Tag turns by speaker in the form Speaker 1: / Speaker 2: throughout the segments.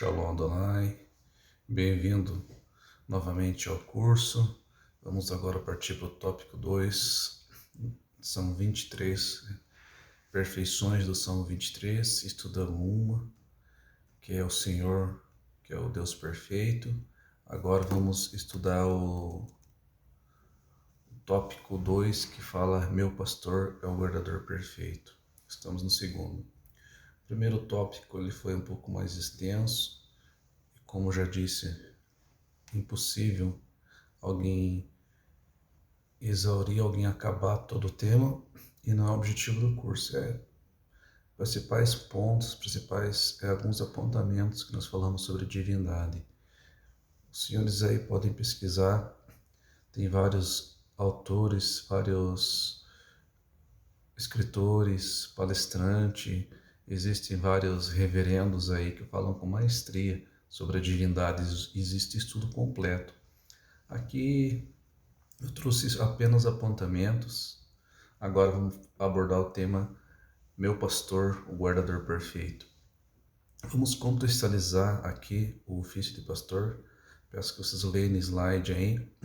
Speaker 1: Shalom Adonai, bem-vindo novamente ao curso. Vamos agora partir para o tópico 2, Salmo 23, perfeições do Salmo 23. Estudamos uma, que é o Senhor, que é o Deus perfeito. Agora vamos estudar o tópico 2, que fala: meu pastor é o guardador perfeito. Estamos no segundo. O primeiro tópico ele foi um pouco mais extenso, e como já disse, impossível alguém exaurir, alguém acabar todo o tema, e não é o objetivo do curso. Principais pontos, alguns apontamentos que nós falamos sobre divindade. Os senhores aí podem pesquisar, tem vários autores, vários escritores, palestrantes, existem vários reverendos aí que falam com maestria sobre a divindade, existe estudo completo. Aqui eu trouxe apenas apontamentos. Agora vamos abordar o tema meu pastor, o guardador perfeito. Vamos contextualizar aqui o ofício de pastor. Peço que vocês leiam no slide aí.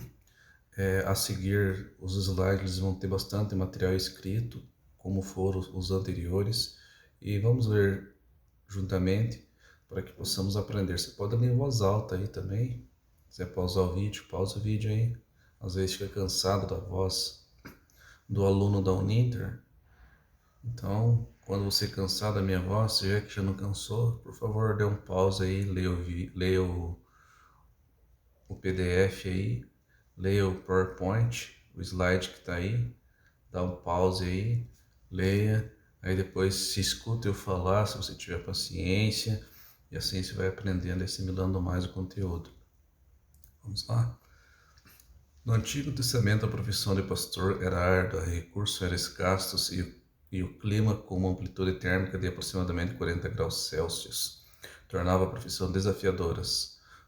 Speaker 1: A seguir, os slides vão ter bastante material escrito, como foram os anteriores, e vamos ler juntamente para que possamos aprender. Você pode ler em voz alta aí também. Se quiser pausar o vídeo, pausa o vídeo aí. Às vezes fica cansado da voz do aluno da Uninter. Então, quando você cansar da minha voz, se já que já não cansou, por favor, dê um pause aí, leia o PDF aí, leia o PowerPoint, o slide que está aí, dá um pause aí, leia, aí depois se escuta eu falar, se você tiver paciência, e assim você vai aprendendo e assimilando mais o conteúdo. Vamos lá? No Antigo Testamento, a profissão de pastor era árdua, recursos eram escassos e o clima, com uma amplitude térmica de aproximadamente 40 graus Celsius, tornava a profissão desafiadora.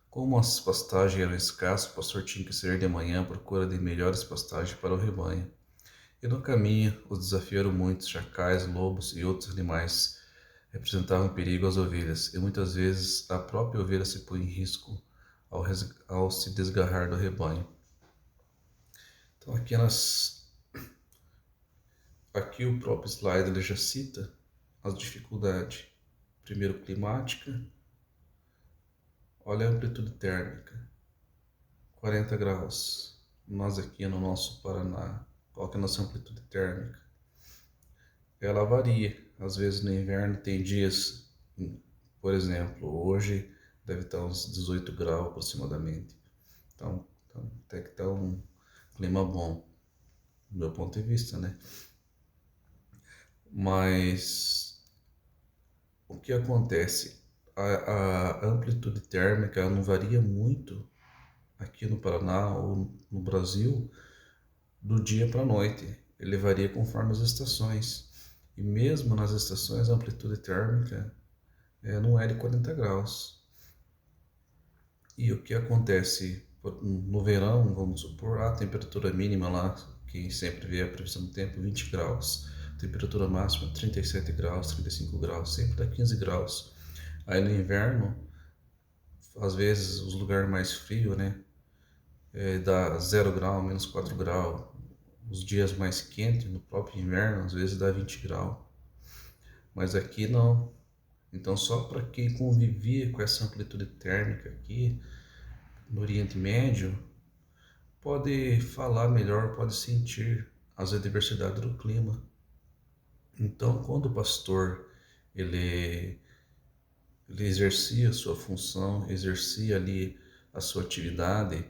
Speaker 1: Como as pastagens eram escassas, o pastor tinha que sair de manhã à procura de melhores pastagens para o rebanho. E no caminho, os desafios eram muitos: chacais, lobos e outros animais representavam perigo às ovelhas, e muitas vezes a própria ovelha se põe em risco ao se desgarrar do rebanho. Então aqui o próprio slide ele já cita as dificuldades. Primeiro, climática. Olha a amplitude térmica, 40 graus. Nós aqui no nosso Paraná, qual que é a nossa amplitude térmica? Ela varia. Às vezes no inverno tem dias, por exemplo, hoje deve estar uns 18 graus aproximadamente. Então até que está um clima bom, do meu ponto de vista, né? Mas o que acontece? A amplitude térmica não varia muito aqui no Paraná ou no Brasil do dia para a noite. Ele varia conforme as estações. E mesmo nas estações a amplitude térmica não é de 40 graus. E o que acontece no verão, vamos supor, a temperatura mínima lá, que sempre vê a previsão do tempo, 20 graus. Temperatura máxima 37 graus, 35 graus, sempre dá 15 graus. Aí no inverno, às vezes os lugares mais frios, né, dá 0 grau, menos 4 graus. Os dias mais quentes, no próprio inverno, às vezes dá 20 graus. Mas aqui não. Então só para quem convivia com essa amplitude térmica aqui, no Oriente Médio, pode falar melhor, pode sentir as adversidades do clima. Então, quando o pastor ele exercia a sua função, exercia ali a sua atividade,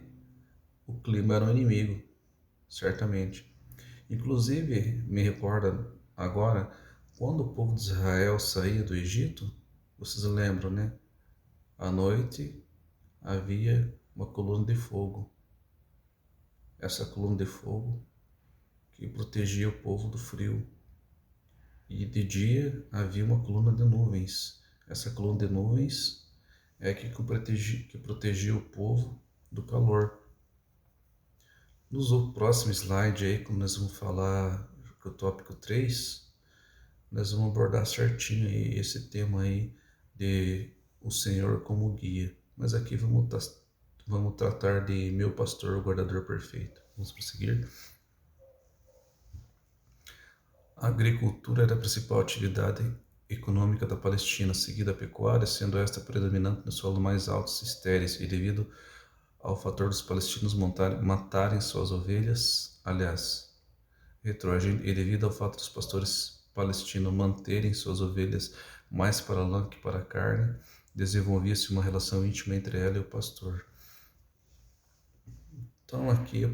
Speaker 1: o clima era um inimigo, certamente. Inclusive, me recorda agora, quando o povo de Israel saía do Egito, vocês lembram, né? À noite havia uma coluna de fogo. Essa coluna de fogo que protegia o povo do frio. E de dia havia uma coluna de nuvens. Essa coluna de nuvens é que protegia o povo do calor. Nos próximos slides aí, quando nós vamos falar do tópico 3, nós vamos abordar certinho aí esse tema aí de o Senhor como guia. Mas aqui vamos tratar de meu pastor, o guardador perfeito. Vamos prosseguir. A agricultura era a principal atividade econômica da Palestina, seguida a pecuária, sendo esta predominante no solo mais altos e estéreis, e devido ao fator dos palestinos matarem suas ovelhas, aliás, retroagindo, e devido ao fato dos pastores palestinos manterem suas ovelhas mais para lã que para carne, desenvolvia-se uma relação íntima entre ela e o pastor. Então aqui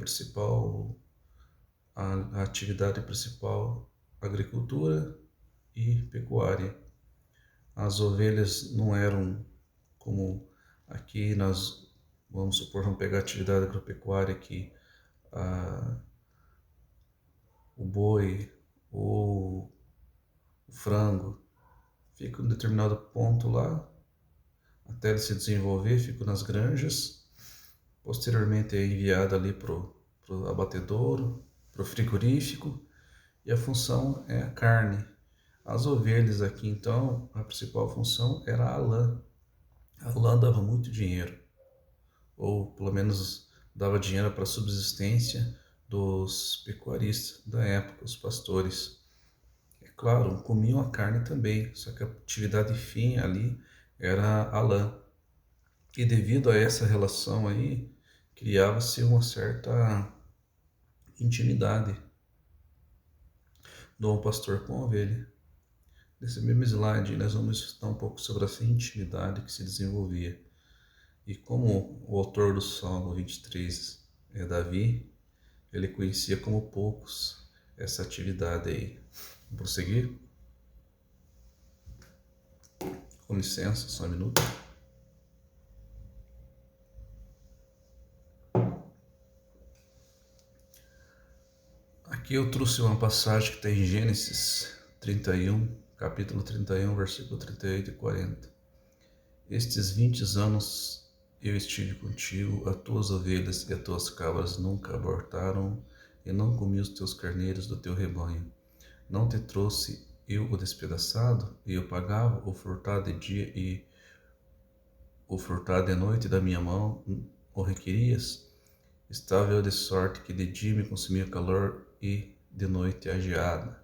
Speaker 1: a atividade principal, agricultura e pecuária. As ovelhas não eram como aqui nós, vamos supor, vamos pegar a atividade agropecuária aqui, o boi ou o frango fica em um determinado ponto lá, até ele se desenvolver, fica nas granjas, posteriormente é enviado ali para o abatedouro, para o frigorífico, e a função é a carne. As ovelhas aqui, então, a principal função era a lã. A lã dava muito dinheiro, ou pelo menos dava dinheiro para a subsistência dos pecuaristas da época, os pastores. É claro, comiam a carne também, só que a atividade fim ali era a lã. E devido a essa relação aí, criava-se uma certa intimidade do pastor com a ovelha. Nesse mesmo slide, nós vamos estudar um pouco sobre essa intimidade que se desenvolvia. E como o autor do Salmo 23 é Davi, ele conhecia como poucos essa atividade aí. Vamos prosseguir? Com licença, só um minuto. Aqui eu trouxe uma passagem que está em Gênesis 31, capítulo 31, versículo 38 e 40. Estes 20 anos eu estive contigo, as tuas ovelhas e as tuas cabras nunca abortaram, e não comi os teus carneiros do teu rebanho. Não te trouxe eu o despedaçado, e eu pagava o furtado de dia e o furtado de noite da minha mão, o requerias? Estava eu de sorte que de dia me consumia calor e de noite a geada.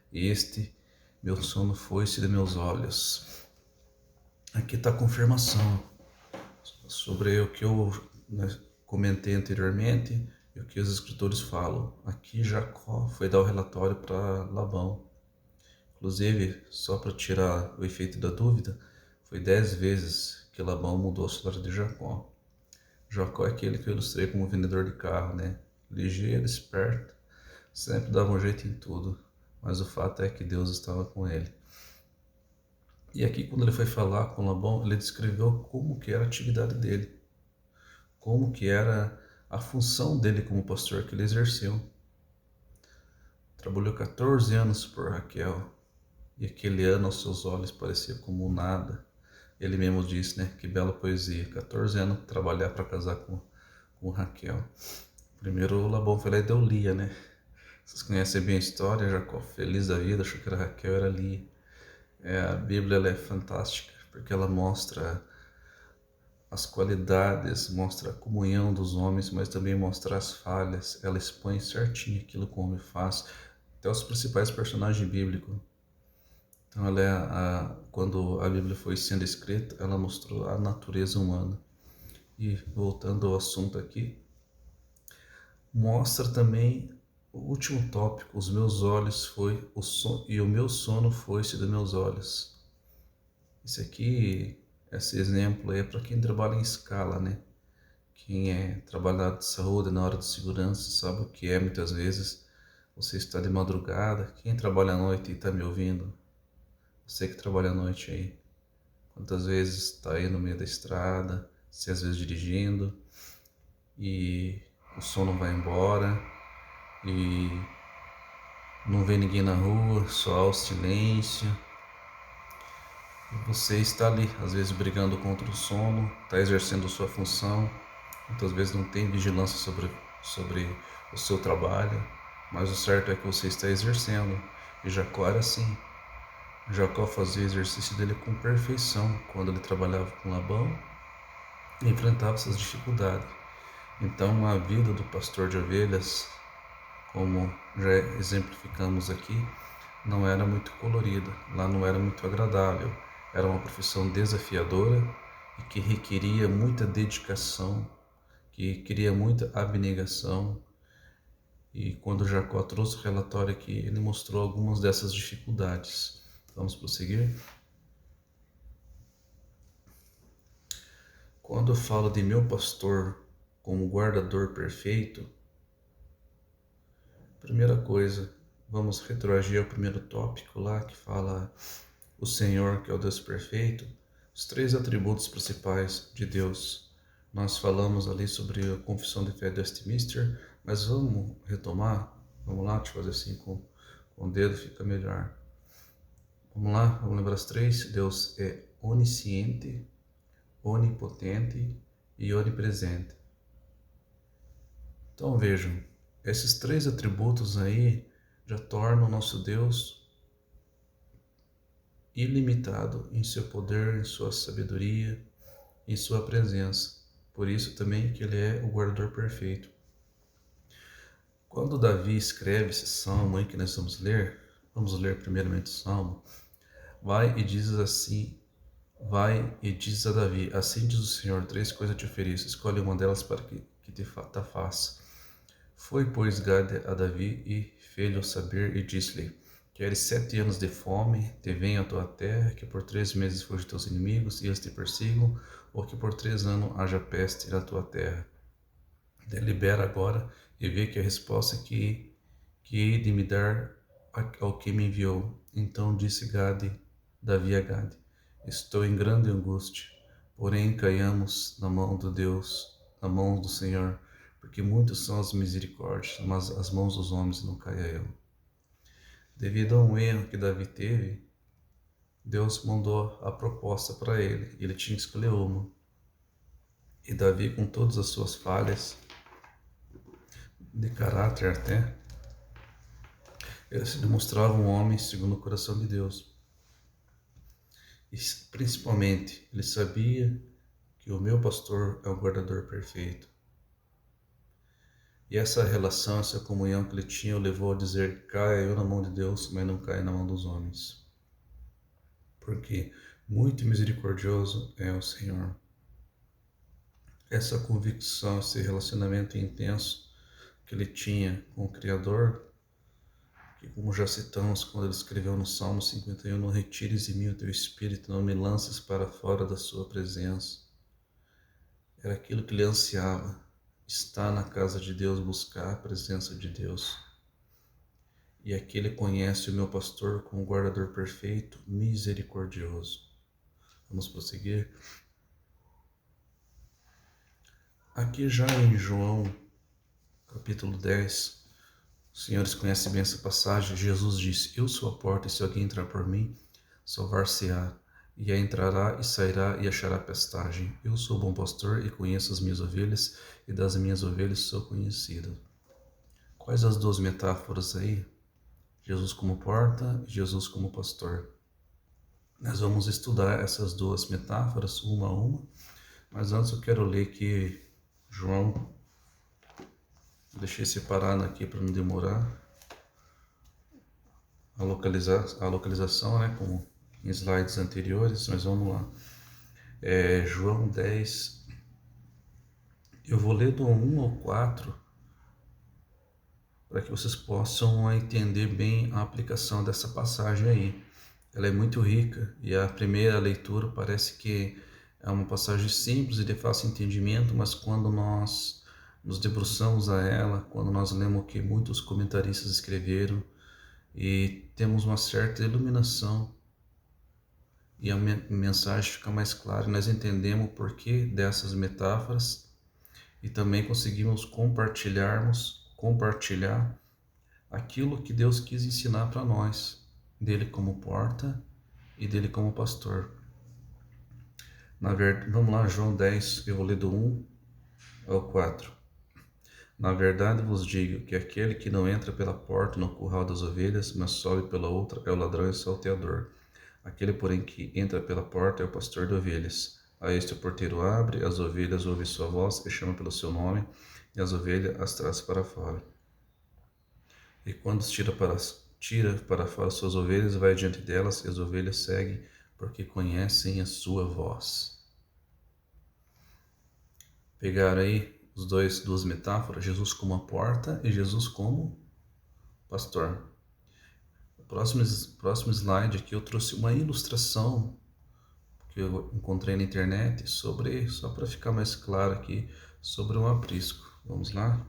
Speaker 1: E este meu sono foi-se de meus olhos. Aqui está a confirmação sobre o que eu comentei anteriormente e o que os escritores falam. Aqui Jacó foi dar o relatório para Labão. Inclusive, só para tirar o efeito da dúvida, foi 10 vezes que Labão mudou a história de Jacó. Jacó é aquele que eu ilustrei como vendedor de carro, né? Ligeiro, esperto, sempre dava um jeito em tudo, mas o fato é que Deus estava com ele. E aqui, quando ele foi falar com Labão, ele descreveu como que era a atividade dele, como que era a função dele como pastor que ele exerceu. Trabalhou 14 anos por Raquel, e aquele ano aos seus olhos parecia como nada. Ele mesmo disse, né? Que bela poesia, 14 anos trabalhar para casar com Raquel. Primeiro o Labão foi lá e deu Lia, né? Vocês conhecem bem a história, Jacó feliz da vida, achou que era Raquel, era Lia. A Bíblia ela é fantástica, porque ela mostra as qualidades, mostra a comunhão dos homens, mas também mostra as falhas. Ela expõe certinho aquilo que o homem faz, até os principais personagens bíblicos. Então quando a Bíblia foi sendo escrita, ela mostrou a natureza humana. E voltando ao assunto aqui, mostra também o último tópico, os meus olhos foi o sono, e o meu sono foi-se dos meus olhos. Esse exemplo aí é para quem trabalha em escala, né? Quem trabalha de saúde na hora de segurança sabe o que é muitas vezes. Você está de madrugada, quem trabalha à noite e está me ouvindo, você que trabalha à noite aí, quantas vezes está aí no meio da estrada, se às vezes dirigindo, e o sono vai embora, e não vê ninguém na rua, só o silêncio, e você está ali, às vezes brigando contra o sono, está exercendo sua função, muitas vezes não tem vigilância sobre o seu trabalho, mas o certo é que você está exercendo, e Jacó era assim. Jacó fazia o exercício dele com perfeição quando ele trabalhava com Labão e enfrentava essas dificuldades. Então, a vida do pastor de ovelhas, como já exemplificamos aqui, não era muito colorida, lá não era muito agradável. Era uma profissão desafiadora e que requeria muita dedicação, que queria muita abnegação. E quando Jacó trouxe o relatório aqui, ele mostrou algumas dessas dificuldades. Vamos prosseguir? Quando eu falo de meu pastor como guardador perfeito, primeira coisa, vamos retroagir ao primeiro tópico lá que fala o Senhor, que é o Deus perfeito, os três atributos principais de Deus. Nós falamos ali sobre a confissão de fé de Westminster, mas vamos retomar? Vamos lá, deixa eu fazer assim com o dedo, fica melhor. Vamos lá, vamos lembrar as três. Deus é onisciente, onipotente e onipresente. Então vejam, esses três atributos aí já tornam o nosso Deus ilimitado em seu poder, em sua sabedoria, em sua presença. Por isso também que ele é o guardador perfeito. Quando Davi escreve esse salmo aí que nós vamos ler primeiramente o salmo, vai e diz assim, vai e diz a Davi, assim diz o Senhor, três coisas te ofereço, escolhe uma delas para que te faça. Foi, pois, Gade a Davi e fez-lhe saber e disse-lhe, queres 7 anos de fome, te venha à tua terra, que por 3 meses fujam teus inimigos e eles te persigam, ou que por 3 anos haja peste na tua terra. Delibera agora e vê que a resposta que hei de me dar ao que me enviou. Então disse Davi a Gade, estou em grande angústia, porém caiamos na mão de Deus, na mão do Senhor, porque muitas são as misericórdias, mas as mãos dos homens não caem a ele. Devido a um erro que Davi teve, Deus mandou a proposta para ele, ele tinha que escolher uma. E Davi, com todas as suas falhas, de caráter até, ele se demonstrava um homem segundo o coração de Deus. E principalmente, ele sabia que o meu pastor é o guardador perfeito. E essa relação, essa comunhão que ele tinha, o levou a dizer, caia eu na mão de Deus, mas não caia na mão dos homens. Porque muito misericordioso é o Senhor. Essa convicção, esse relacionamento intenso que ele tinha com o Criador, que como já citamos quando ele escreveu no Salmo 51, não retires de mim o teu espírito, não me lances para fora da sua presença. Era aquilo que ele ansiava, estar na casa de Deus, buscar a presença de Deus. E aqui ele conhece o meu pastor como guardador perfeito, misericordioso. Vamos prosseguir. Aqui já em João, capítulo 10, os senhores conhecem bem essa passagem. Jesus disse, eu sou a porta e se alguém entrar por mim, salvar-se-á. E entrará e sairá e achará pastagem. Eu sou o bom pastor e conheço as minhas ovelhas, e das minhas ovelhas sou conhecido. Quais as duas metáforas aí? Jesus como porta e Jesus como pastor. Nós vamos estudar essas duas metáforas, uma a uma, mas antes eu quero ler aqui João, deixei separado aqui para não demorar a localização, né, como em slides anteriores, mas vamos lá. João 10, eu vou ler do 1 ao 4, para que vocês possam entender bem a aplicação dessa passagem aí. Ela é muito rica e a primeira leitura parece que é uma passagem simples e de fácil entendimento, mas quando nós nos debruçamos a ela, quando nós lemos o que muitos comentaristas escreveram e temos uma certa iluminação e a mensagem fica mais clara, nós entendemos o porquê dessas metáforas e também conseguimos compartilhar aquilo que Deus quis ensinar para nós, dele como porta e dele como pastor. Vamos lá, João 10, eu vou ler do 1 ao 4. Na verdade vos digo que aquele que não entra pela porta no curral das ovelhas, mas sobe pela outra, é o ladrão e o salteador. Aquele, porém, que entra pela porta é o pastor de ovelhas. A este o porteiro abre, as ovelhas ouvem sua voz e chama pelo seu nome, e as ovelhas as traz para fora. E quando tira para fora suas ovelhas, vai diante delas, e as ovelhas seguem, porque conhecem a sua voz. Pegaram aí duas metáforas, Jesus como a porta e Jesus como pastor. No próximo slide aqui eu trouxe uma ilustração que eu encontrei na internet sobre, só para ficar mais claro aqui, sobre um aprisco. Vamos lá?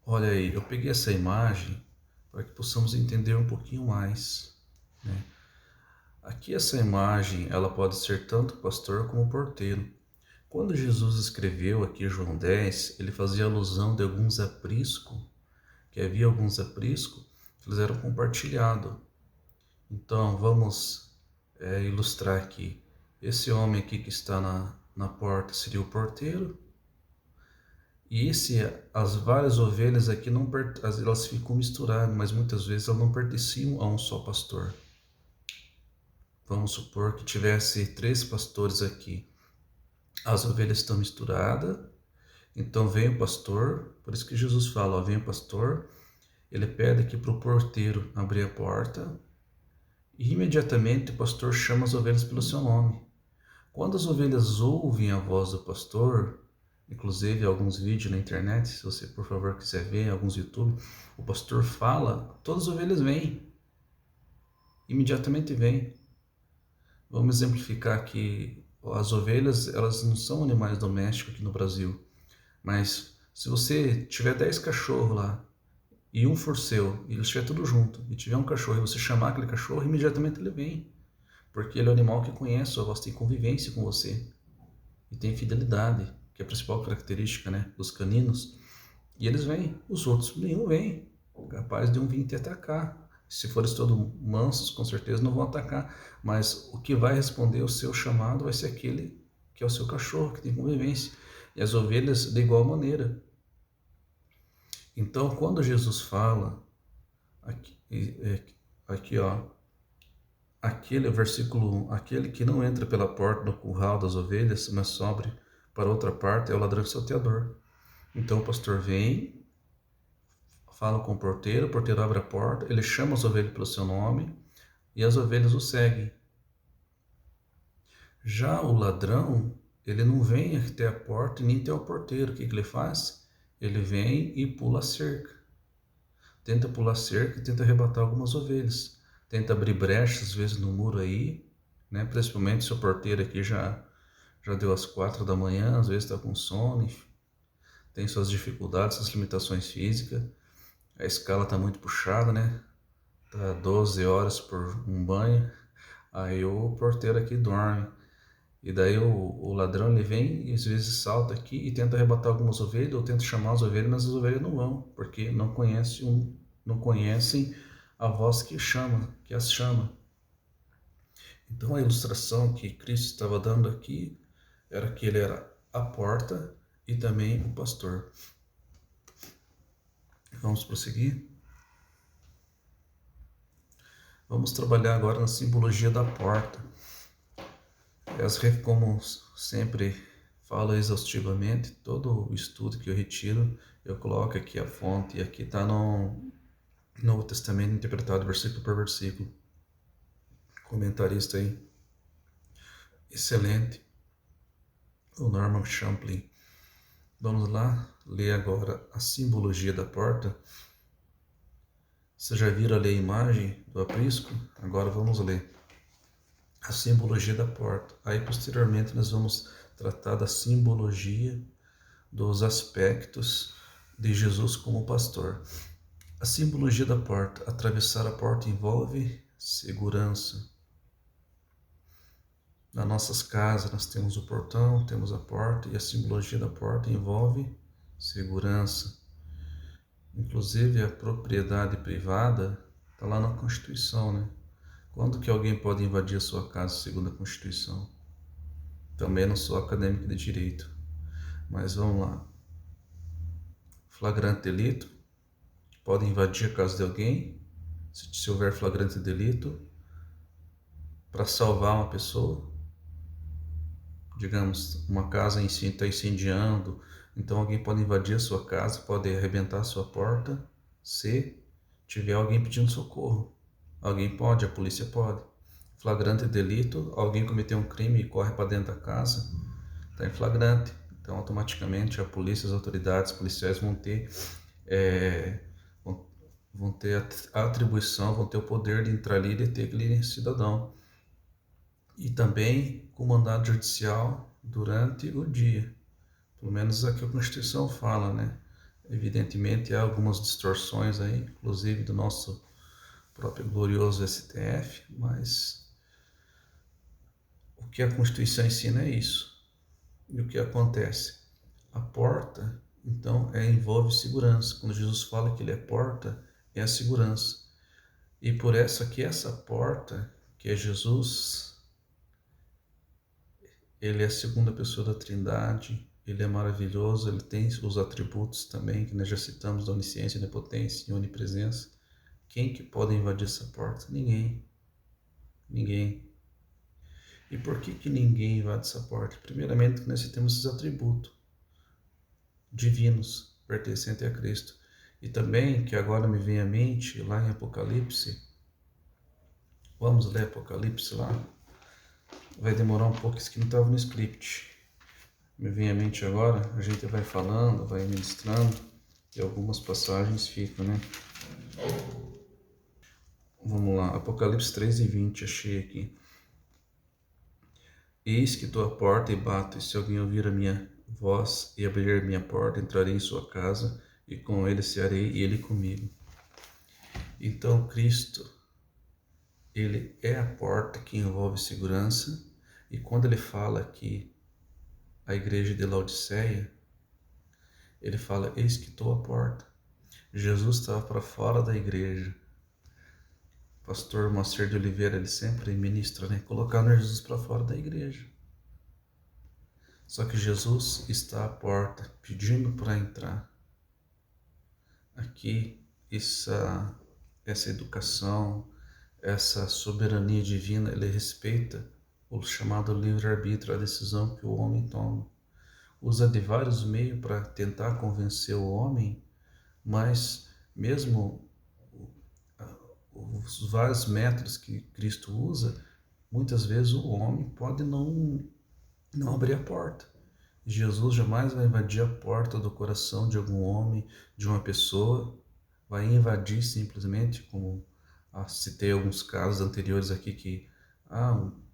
Speaker 1: Olha aí, eu peguei essa imagem para que possamos entender um pouquinho mais, né? Aqui essa imagem, ela pode ser tanto pastor como porteiro. Quando Jesus escreveu aqui João 10, ele fazia alusão de alguns apriscos, que havia alguns apriscos que eles eram compartilhados. Então vamos ilustrar aqui. Esse homem aqui que está na porta seria o porteiro. E as várias ovelhas aqui, elas ficam misturadas, mas muitas vezes elas não pertenciam a um só pastor. Vamos supor que tivesse 3 pastores aqui. As ovelhas estão misturadas, então vem o pastor, por isso que Jesus fala, ó, vem o pastor, ele pede aqui para o porteiro abrir a porta, e imediatamente o pastor chama as ovelhas pelo seu nome. Quando as ovelhas ouvem a voz do pastor, inclusive alguns vídeos na internet, se você por favor quiser ver, alguns YouTube, o pastor fala, todas as ovelhas vêm, imediatamente vêm. Vamos exemplificar aqui, as ovelhas, elas não são animais domésticos aqui no Brasil, mas se você tiver 10 cachorros lá, e um for seu, e eles estiver tudo junto, e tiver um cachorro, e você chamar aquele cachorro, imediatamente ele vem, porque ele é o animal que conhece sua voz, tem convivência com você, e tem fidelidade, que é a principal característica, né, dos caninos, e eles vêm, os outros nenhum vem, capaz de um vir te atacar. Se forem todos mansos, com certeza não vão atacar, mas o que vai responder o seu chamado vai ser aquele que é o seu cachorro, que tem convivência, e as ovelhas de igual maneira. Então, quando Jesus fala, aqui ó, aquele versículo 1, aquele que não entra pela porta do curral das ovelhas, mas sobe para outra parte, é o ladrão e salteador. Então o pastor vem, fala com o porteiro abre a porta, ele chama as ovelhas pelo seu nome e as ovelhas o seguem. Já o ladrão, ele não vem até a porta nem até o porteiro. O que ele faz? Ele vem e pula a cerca. Tenta pular cerca e tenta arrebatar algumas ovelhas. Tenta abrir brechas, às vezes, no muro aí, né? Principalmente se o porteiro aqui já deu às 4 da manhã, às vezes está com sono, tem suas dificuldades, suas limitações físicas. A escala está muito puxada, né? Tá 12 horas por um banho. Aí o porteiro aqui dorme. E daí o ladrão ele vem e às vezes salta aqui e tenta arrebatar algumas ovelhas, ou tenta chamar as ovelhas, mas as ovelhas não vão, porque não conhecem a voz que chama, que as chama. Então a ilustração que Cristo estava dando aqui era que ele era a porta e também o pastor. Vamos prosseguir? Vamos trabalhar agora na simbologia da porta. Como sempre falo exaustivamente, todo o estudo que eu retiro, eu coloco aqui a fonte, e aqui está no Novo Testamento interpretado versículo por versículo. Comentarista aí, excelente, o Norman Champlin. Vamos lá ler agora a simbologia da porta. Vocês já viram ali a imagem do aprisco? Agora vamos ler a simbologia da porta. Aí posteriormente nós vamos tratar da simbologia dos aspectos de Jesus como pastor. A simbologia da porta. Atravessar a porta envolve segurança. Nas nossas casas nós temos o portão, temos a porta, e a simbologia da porta envolve segurança. Inclusive a propriedade privada está lá na Constituição, né? Quando que alguém pode invadir a sua casa segundo a Constituição? Também não sou acadêmico de direito, mas vamos lá. Flagrante delito, podem invadir a casa de alguém, se houver flagrante delito, para salvar uma pessoa. Digamos, uma casa está incendiando, então alguém pode invadir a sua casa, pode arrebentar a sua porta, se tiver alguém pedindo socorro. Alguém pode, a polícia pode. Flagrante delito, alguém cometeu um crime e corre para dentro da casa, está em flagrante. Então, automaticamente, a polícia, as autoridades policiais vão ter, vão ter a atribuição, vão ter o poder de entrar ali e deter aquele cidadão. E também com mandado judicial durante o dia. Pelo menos é o que a Constituição fala, né? Evidentemente há algumas distorções aí, inclusive do nosso próprio glorioso STF, mas o que a Constituição ensina é isso. E o que acontece? A porta, então, envolve segurança. Quando Jesus fala que ele é porta, é a segurança. E por essa porta, que é Jesus, ele é a segunda pessoa da Trindade, ele é maravilhoso, ele tem os atributos também, que nós já citamos, da onisciência, onipotência e onipresença. Quem que pode invadir essa porta? Ninguém. Ninguém. E por que ninguém invade essa porta? Primeiramente, porque nós temos esses atributos divinos, pertencentes a Cristo. E também, que agora me vem à mente, lá em Apocalipse, vamos ler Apocalipse lá, vai demorar um pouco, isso que não estava no script. Me vem à mente agora, a gente vai falando, vai ministrando, e algumas passagens ficam, né? Vamos lá, Apocalipse 3:20, achei aqui. Eis que estou à porta e bato, e se alguém ouvir a minha voz e abrir minha porta, entrarei em sua casa, e com ele cearei e ele comigo. Então, Cristo, ele é a porta que envolve segurança, e quando ele fala que a igreja de Laodiceia, ele fala, eis que estou à porta. Jesus estava para fora da igreja. Pastor Moacir de Oliveira, ele sempre ministra, né? Colocando Jesus para fora da igreja. Só que Jesus está à porta, pedindo para entrar. Aqui, essa educação, essa soberania divina, ele respeita o chamado livre-arbítrio, a decisão que o homem toma. Usa de vários meios para tentar convencer o homem, mas mesmo os vários métodos que Cristo usa, muitas vezes o homem pode não abrir a porta. Jesus jamais vai invadir a porta do coração de algum homem, de uma pessoa, vai invadir simplesmente, como citei alguns casos anteriores aqui que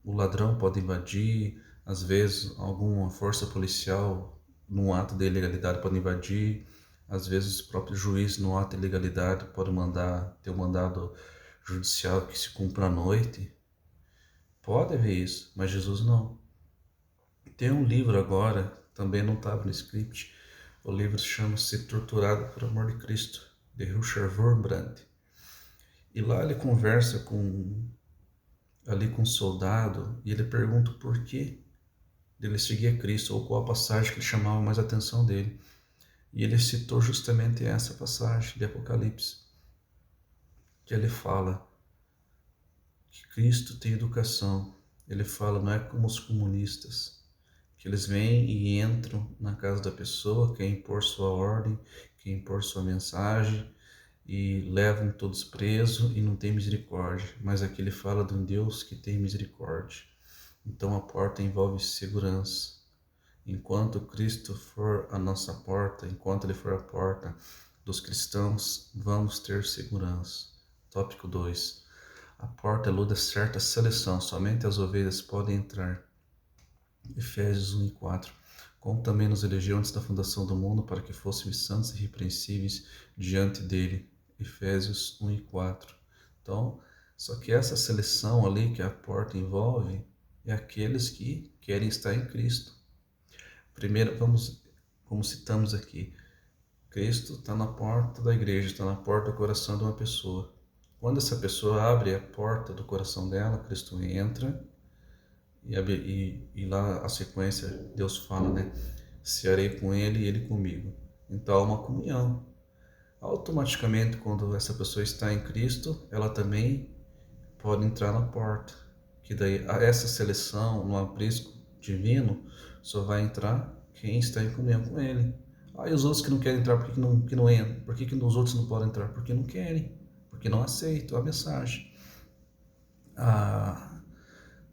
Speaker 1: o ladrão pode invadir, às vezes alguma força policial num ato de ilegalidade pode invadir, às vezes o próprio juiz no ato de ilegalidade pode ter um mandado judicial que se cumpra à noite. Pode haver isso, mas Jesus não. Tem um livro agora, também não estava no script, o livro chama-se Torturado por Amor de Cristo, de Richard Wurmbrand. E lá ele conversa com um soldado e ele pergunta o porquê dele seguir a Cristo, ou qual a passagem que chamava mais a atenção dele. E ele citou justamente essa passagem de Apocalipse, que ele fala que Cristo tem educação. Ele fala, não é como os comunistas, que eles vêm e entram na casa da pessoa, querem impor sua ordem, querem impor sua mensagem, e levam todos presos e não tem misericórdia. Mas aqui ele fala de um Deus que tem misericórdia. Então a porta envolve segurança. Enquanto Cristo for a nossa porta, enquanto Ele for a porta dos cristãos, vamos ter segurança. Tópico 2. A porta eluda certa seleção, somente as ovelhas podem entrar. Efésios 1:4. Como também nos elegeu antes da fundação do mundo para que fôssemos santos e irrepreensíveis diante dele. Efésios 1:4. Então, só que essa seleção ali que a porta envolve é aqueles que querem estar em Cristo. Primeiro, como citamos aqui, Cristo está na porta da igreja, está na porta do coração de uma pessoa. Quando essa pessoa abre a porta do coração dela, Cristo entra e lá a sequência Deus fala, né? Cearei com ele e ele comigo. Então há uma comunhão. automaticamente, quando essa pessoa está em Cristo, ela também pode entrar na porta. Que daí essa seleção no aprisco divino só vai entrar quem está em comunhão com Ele. E os outros que não querem entrar, por que não entram? Por que os outros não podem entrar? Porque não querem, porque não aceitam a mensagem.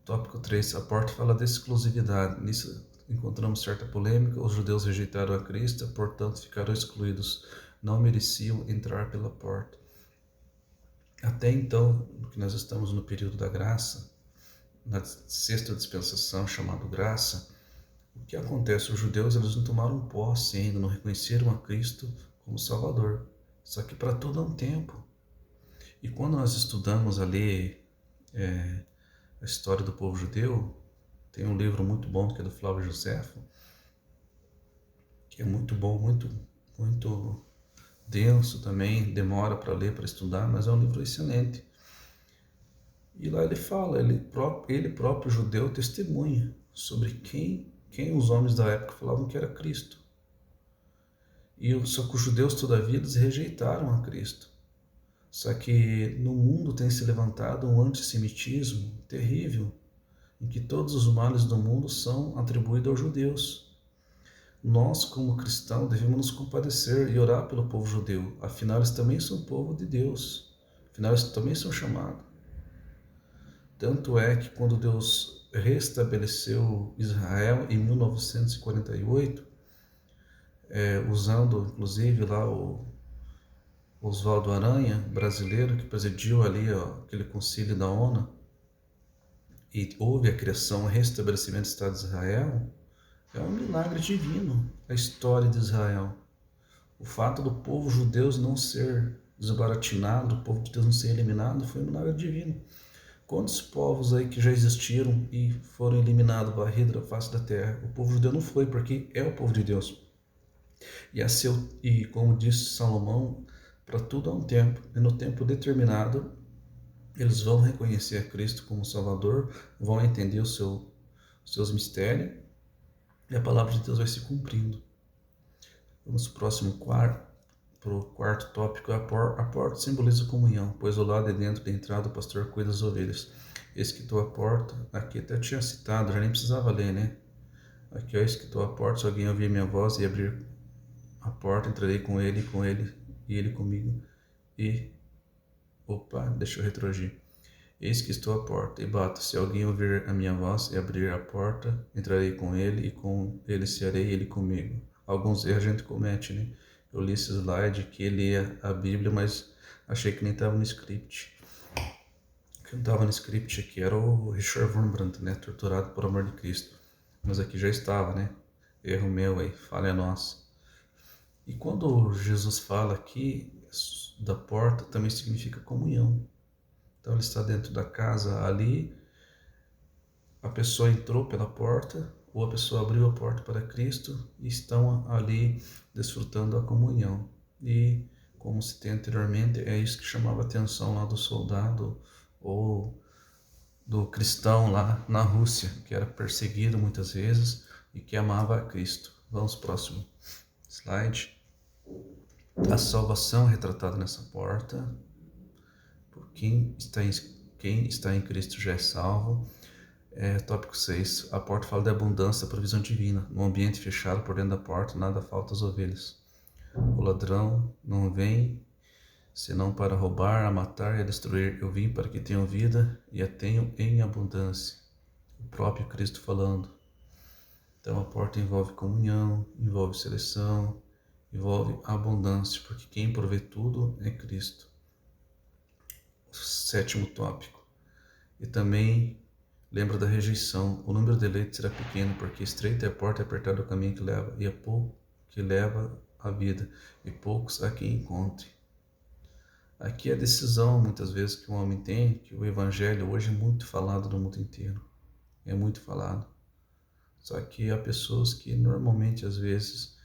Speaker 1: Tópico 3. A porta fala de exclusividade. Nisso encontramos certa polêmica. Os judeus rejeitaram a Cristo, portanto ficaram excluídos. Não mereciam entrar pela porta. Até então, que nós estamos no período da graça, na sexta dispensação, chamado graça, o que acontece? Os judeus eles não tomaram posse ainda, não reconheceram a Cristo como Salvador. Só que para tudo há um tempo. E quando nós estudamos ali a história do povo judeu, tem um livro muito bom que é do Flávio Josefo, que é muito bom, muito denso também, demora para ler, para estudar, mas é um livro excelente. E lá ele fala, ele próprio judeu testemunha sobre quem os homens da época falavam que era Cristo. Só que os judeus, todavia, eles rejeitaram a Cristo. Só que no mundo tem se levantado um antissemitismo terrível, em que todos os males do mundo são atribuídos aos judeus. Nós, como cristãos, devemos nos compadecer e orar pelo povo judeu. Afinal, eles também são povo de Deus. Afinal, eles também são chamados. Tanto é que quando Deus restabeleceu Israel em 1948, usando inclusive lá o Oswaldo Aranha, brasileiro, que presidiu ali aquele concílio da ONU, e houve a criação e restabelecimento do Estado de Israel, é um milagre divino a história de Israel. O fato do povo judeu não ser desbaratinado, o povo de Deus não ser eliminado, foi um milagre divino. Quantos povos aí que já existiram e foram eliminados, varridos da face da terra? O povo judeu não foi, porque é o povo de Deus. E como disse Salomão, para tudo há um tempo, e no tempo determinado, eles vão reconhecer a Cristo como Salvador, vão entender os seus mistérios, e a palavra de Deus vai se cumprindo. Vamos para o quarto tópico. A porta simboliza a comunhão, pois o lado de dentro da entrada o pastor cuida das ovelhas. Eis que estou à porta, aqui até tinha citado, já nem precisava ler, né? Aqui, eis que estou à porta, se alguém ouvir minha voz e abrir a porta, entrarei com ele e ele comigo. Deixa eu retroagir. Eis que estou à porta e bato. Se alguém ouvir a minha voz e abrir a porta, entrarei com ele e com ele cearei e ele comigo. Alguns erros a gente comete, né? Eu li esse slide que lia a Bíblia, mas achei que nem estava no script. Quem estava no script aqui era o Richard Wurmbrand, né? Torturado por amor de Cristo. Mas aqui já estava, né? Erro meu aí, falha nossa. E quando Jesus fala aqui da porta, também significa comunhão. Então ele está dentro da casa ali, a pessoa entrou pela porta, ou a pessoa abriu a porta para Cristo e estão ali desfrutando a comunhão. E, como citei anteriormente, é isso que chamava a atenção lá do soldado ou do cristão lá na Rússia, que era perseguido muitas vezes e que amava a Cristo. Vamos ao próximo slide. A salvação é retratada nessa porta. Quem está em Cristo já é salvo. Tópico 6. A porta fala de abundância da provisão divina. No ambiente fechado por dentro da porta, nada falta às ovelhas. O ladrão não vem senão para roubar, a matar e a destruir. Eu vim para que tenham vida e a tenham em abundância. O próprio Cristo falando. Então a porta envolve comunhão, envolve seleção, envolve abundância, porque quem provê tudo é Cristo. Sétimo tópico. E também lembra da rejeição. O número de eleitos será pequeno, porque estreita é a porta e apertado o caminho que leva, e é pouco que leva a vida, e poucos a quem encontre. Aqui é a decisão, muitas vezes, que o homem tem, que o evangelho hoje é muito falado no mundo inteiro. É muito falado. Só que há pessoas que normalmente, às vezes,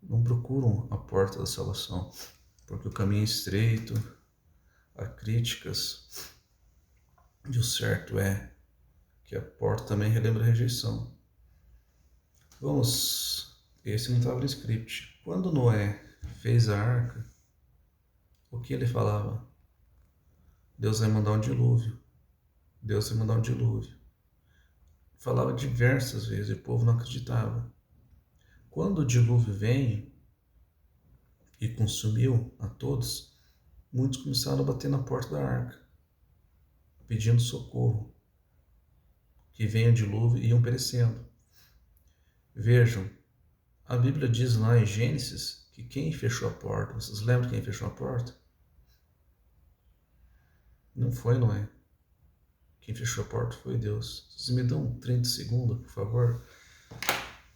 Speaker 1: não procuram a porta da salvação, porque o caminho é estreito, há críticas, e o certo é que a porta também relembra a rejeição. Esse não estava no script. Quando Noé fez a arca, O que ele falava? Deus vai mandar um dilúvio. Deus vai mandar um dilúvio. Falava diversas vezes e o povo não acreditava. Quando o dilúvio veio e consumiu a todos, muitos começaram a bater na porta da arca, pedindo socorro, que venha o dilúvio e iam perecendo. Vejam, a Bíblia diz lá em Gênesis que quem fechou a porta, vocês lembram quem fechou a porta? Não foi Noé. Quem fechou a porta foi Deus. Vocês me dão 30 segundos, por favor?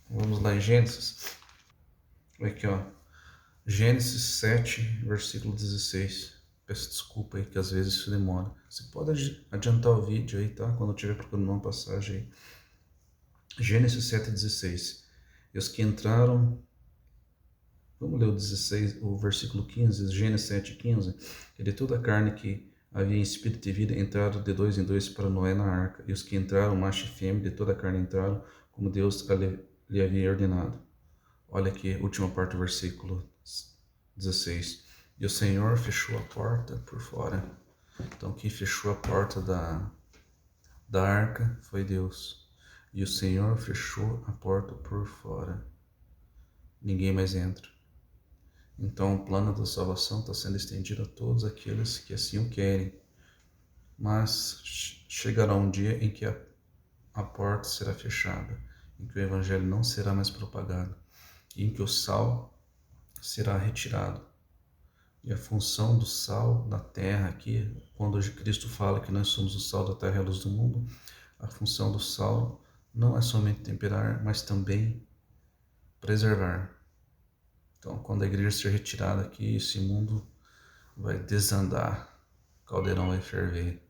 Speaker 1: Vamos lá em Gênesis. Aqui, ó. Gênesis 7, versículo 16. Peço desculpa aí que às vezes isso demora. Você pode adiantar o vídeo aí, tá? Quando eu estiver procurando uma passagem aí. Gênesis 7, 16. E os que entraram... Vamos ler o 16, o versículo 15, Gênesis 7, 15. E de toda a carne que havia em espírito de vida entraram de dois em dois para Noé na arca. E os que entraram, macho e fêmea, de toda a carne entraram, como Deus lhe havia ordenado. Olha aqui, última parte do versículo 16. E o Senhor fechou a porta por fora. Então, quem fechou a porta da arca foi Deus. E o Senhor fechou a porta por fora. Ninguém mais entra. Então, o plano da salvação está sendo estendido a todos aqueles que assim o querem. Mas chegará um dia em que a porta será fechada, em que o evangelho não será mais propagado, e em que o sal será retirado. E a função do sal na terra aqui, quando hoje Cristo fala que nós somos o sal da terra e a luz do mundo, a função do sal não é somente temperar, mas também preservar. Então, quando a igreja ser retirada aqui, esse mundo vai desandar, o caldeirão vai ferver.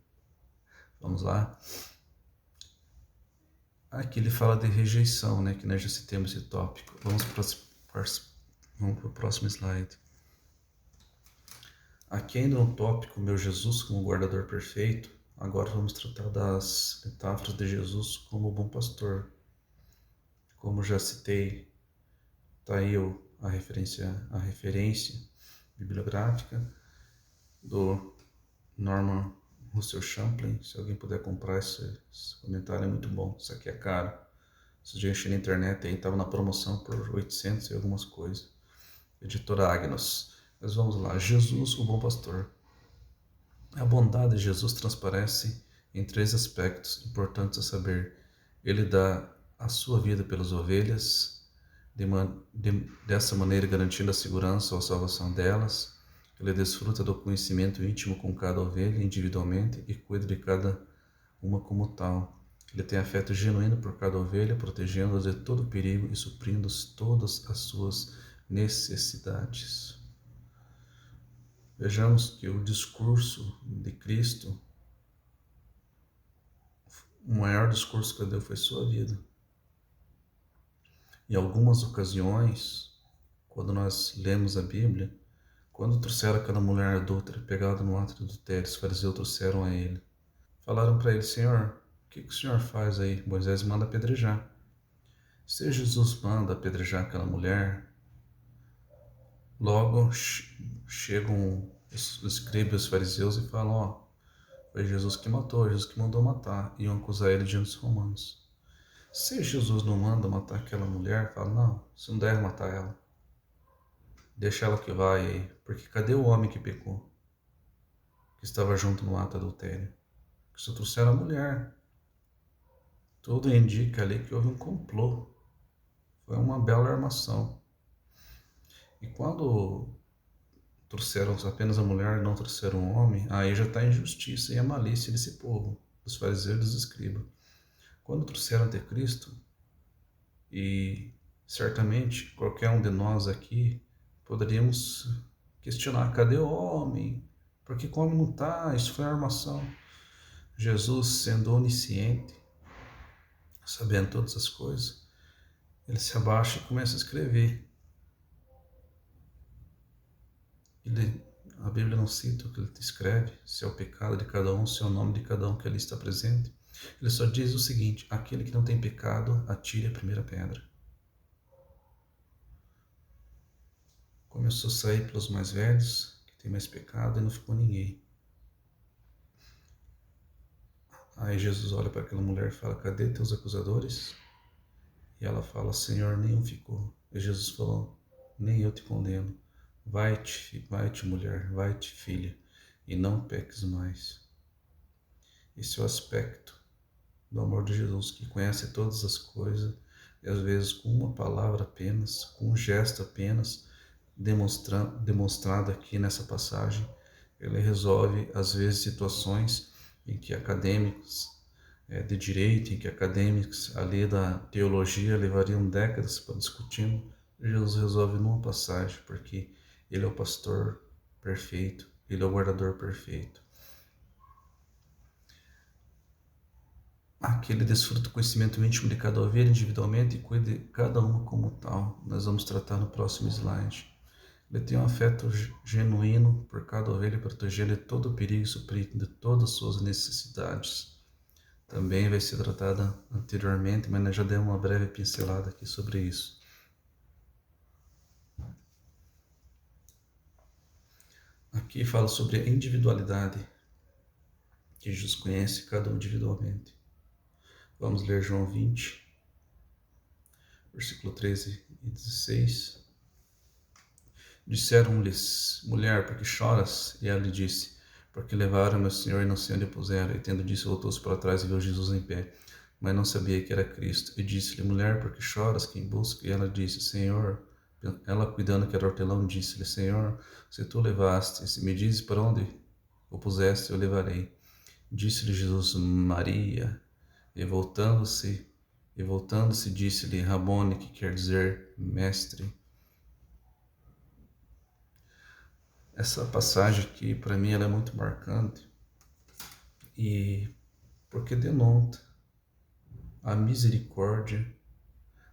Speaker 1: Vamos lá? Aqui ele fala de rejeição, né? Que nós já citamos esse tópico. Vamos para o próximo slide. Aqui ainda no tópico Meu Jesus como guardador perfeito, agora vamos tratar das metáforas de Jesus como bom pastor. Como já citei, está aí a referência bibliográfica do Norman Russell Champlin. Se alguém puder comprar esse comentário, é muito bom. Isso aqui é caro. Esse dia eu achei na internet, aí estava na promoção por 800 e algumas coisas. Editora Agnos. Mas vamos lá. Jesus, o bom pastor. A bondade de Jesus transparece em três aspectos importantes a saber. Ele dá a sua vida pelas ovelhas, dessa maneira garantindo a segurança ou a salvação delas. Ele desfruta do conhecimento íntimo com cada ovelha individualmente e cuida de cada uma como tal. Ele tem afeto genuíno por cada ovelha, protegendo-a de todo perigo e suprindo todas as suas necessidades. Vejamos que o discurso de Cristo, o maior discurso que ele deu foi sua vida. Em algumas ocasiões, quando nós lemos a Bíblia, quando trouxeram aquela mulher adúltera pegada no ato de adultério, os fariseus trouxeram a ele. Falaram para ele: Senhor, o que o senhor faz aí? Moisés manda apedrejar. Se Jesus manda apedrejar aquela mulher, logo chegam os escribas, os fariseus e falam: ó, foi Jesus que matou, Jesus que mandou matar, e iam acusar ele diante dos romanos. Se Jesus não manda matar aquela mulher, fala: não, você não deve matar ela, deixa ela que vai aí, porque cadê o homem que pecou, que estava junto no ato adultério? Que só trouxeram a mulher. Tudo indica ali que houve um complô, foi uma bela armação. E quando trouxeram apenas a mulher e não trouxeram o homem, aí já está a injustiça e a malícia desse povo, dos fariseus e dos escribas. Quando trouxeram até Cristo, e certamente qualquer um de nós aqui poderíamos questionar: cadê o homem? Por que o homem não está? Isso foi armação. Jesus, sendo onisciente, sabendo todas as coisas, ele se abaixa e começa a escrever. A Bíblia não cita o que ele escreve, se é o pecado de cada um, se é o nome de cada um que ali está presente. Ele só diz o seguinte: aquele que não tem pecado, atire a primeira pedra. Começou a sair pelos mais velhos, que tem mais pecado, e não ficou ninguém. Aí Jesus olha para aquela mulher e fala, cadê teus acusadores? E ela fala, Senhor, nenhum ficou. E Jesus falou, nem eu te condeno. Vai-te, mulher, vai-te, filha, e não peques mais. Esse é o aspecto do amor de Jesus, que conhece todas as coisas, e às vezes com uma palavra apenas, com um gesto apenas, demonstrado aqui nessa passagem, ele resolve, às vezes, situações em que acadêmicos de direito, em que acadêmicos ali da teologia levariam décadas para discutindo, Jesus resolve numa passagem, porque ele é o pastor perfeito, ele é o guardador perfeito. Aquele desfruta do conhecimento íntimo de cada ovelha individualmente e cuida de cada uma como tal. Nós vamos tratar no próximo slide. Ele tem um afeto genuíno por cada ovelha, protegendo de todo o perigo e suprindo de todas as suas necessidades. Também vai ser tratada anteriormente, mas nós já demos uma breve pincelada aqui sobre isso. Aqui fala sobre a individualidade, que Jesus conhece cada um individualmente. Vamos ler João 20, versículo 13 e 16. Disseram-lhes, mulher, por que choras? E ela lhe disse, porque levaram meu Senhor e não sei onde puseram. E tendo dito, voltou-se para trás e viu Jesus em pé, mas não sabia que era Cristo. E disse-lhe, mulher, por que choras? Quem busca? E ela disse, Senhor, ela cuidando que era hortelão, disse-lhe, Senhor, se tu levaste, se me dizes para onde o puseste, eu levarei. Disse-lhe Jesus, Maria. E voltando-se, disse-lhe, Rabone, que quer dizer mestre. Essa passagem aqui, para mim, ela é muito marcante, e porque denota a misericórdia,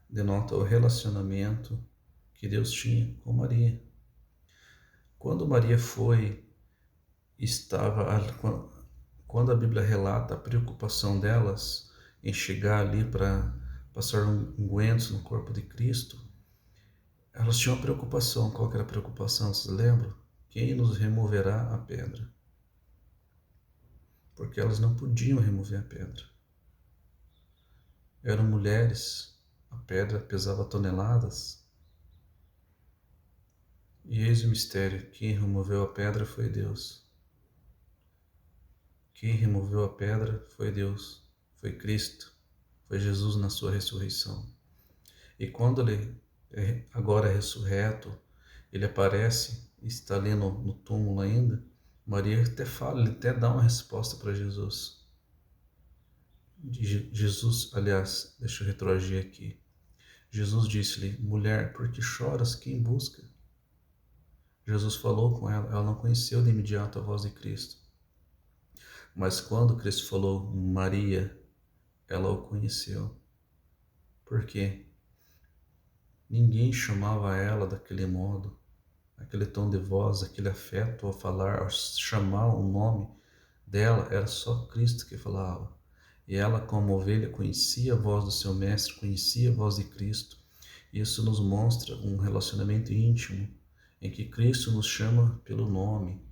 Speaker 1: denota o relacionamento que Deus tinha com Maria. Quando Maria quando a Bíblia relata a preocupação delas em chegar ali para passar ungüentos no corpo de Cristo, elas tinham uma preocupação. Qual que era a preocupação? Vocês lembram? Quem nos removerá a pedra? Porque elas não podiam remover a pedra. Eram mulheres, a pedra pesava toneladas. E eis o mistério, quem removeu a pedra foi Deus. Quem removeu a pedra foi Deus, foi Cristo, foi Jesus na sua ressurreição. E quando ele agora é ressurreto, ele aparece, está ali no túmulo ainda, Maria até fala, ele até dá uma resposta para Jesus. Jesus, aliás, deixa eu retroagir aqui. Jesus disse-lhe, mulher, por que choras? Quem busca? Jesus falou com ela não conheceu de imediato a voz de Cristo. Mas quando Cristo falou Maria, ela o conheceu. Por quê? Ninguém chamava ela daquele modo, aquele tom de voz, aquele afeto ao falar, ao chamar o nome dela, era só Cristo que falava. E ela, como ovelha, conhecia a voz do seu mestre, conhecia a voz de Cristo. Isso nos mostra um relacionamento íntimo, em que Cristo nos chama pelo nome,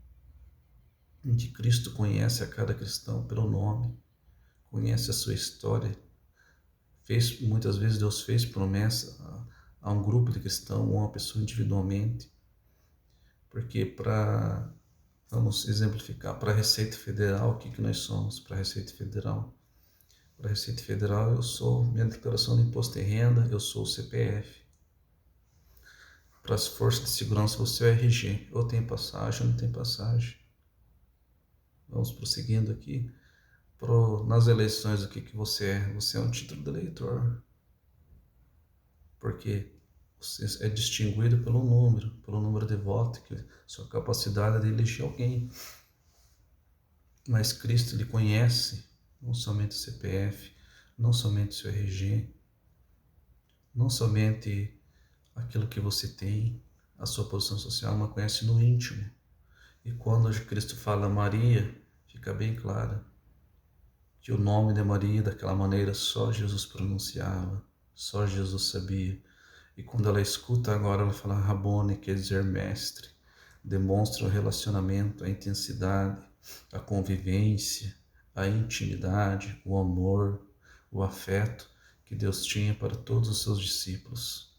Speaker 1: em que Cristo conhece a cada cristão pelo nome, conhece a sua história. Muitas vezes Deus fez promessa a um grupo de cristãos, ou a uma pessoa individualmente, porque vamos exemplificar, para a Receita Federal, o que nós somos para a Receita Federal? Para a Receita Federal, eu sou minha declaração de imposto de renda, eu sou o CPF. Para as forças de segurança, você é o RG, ou tem passagem ou não tem passagem. Vamos prosseguindo aqui. Nas eleições, o que você é? Você é um título de eleitor, porque você é distinguido pelo número de votos, sua capacidade de eleger alguém. Mas Cristo lhe conhece, não somente o CPF, não somente o seu RG, não somente aquilo que você tem, a sua posição social, mas conhece no íntimo. E quando hoje Cristo fala Maria, fica bem claro que o nome de Maria, daquela maneira, só Jesus pronunciava, só Jesus sabia. E quando ela escuta agora, ela fala Rabone, quer dizer mestre. demonstra o relacionamento, a intensidade, a convivência, a intimidade, o amor, o afeto que Deus tinha para todos os seus discípulos.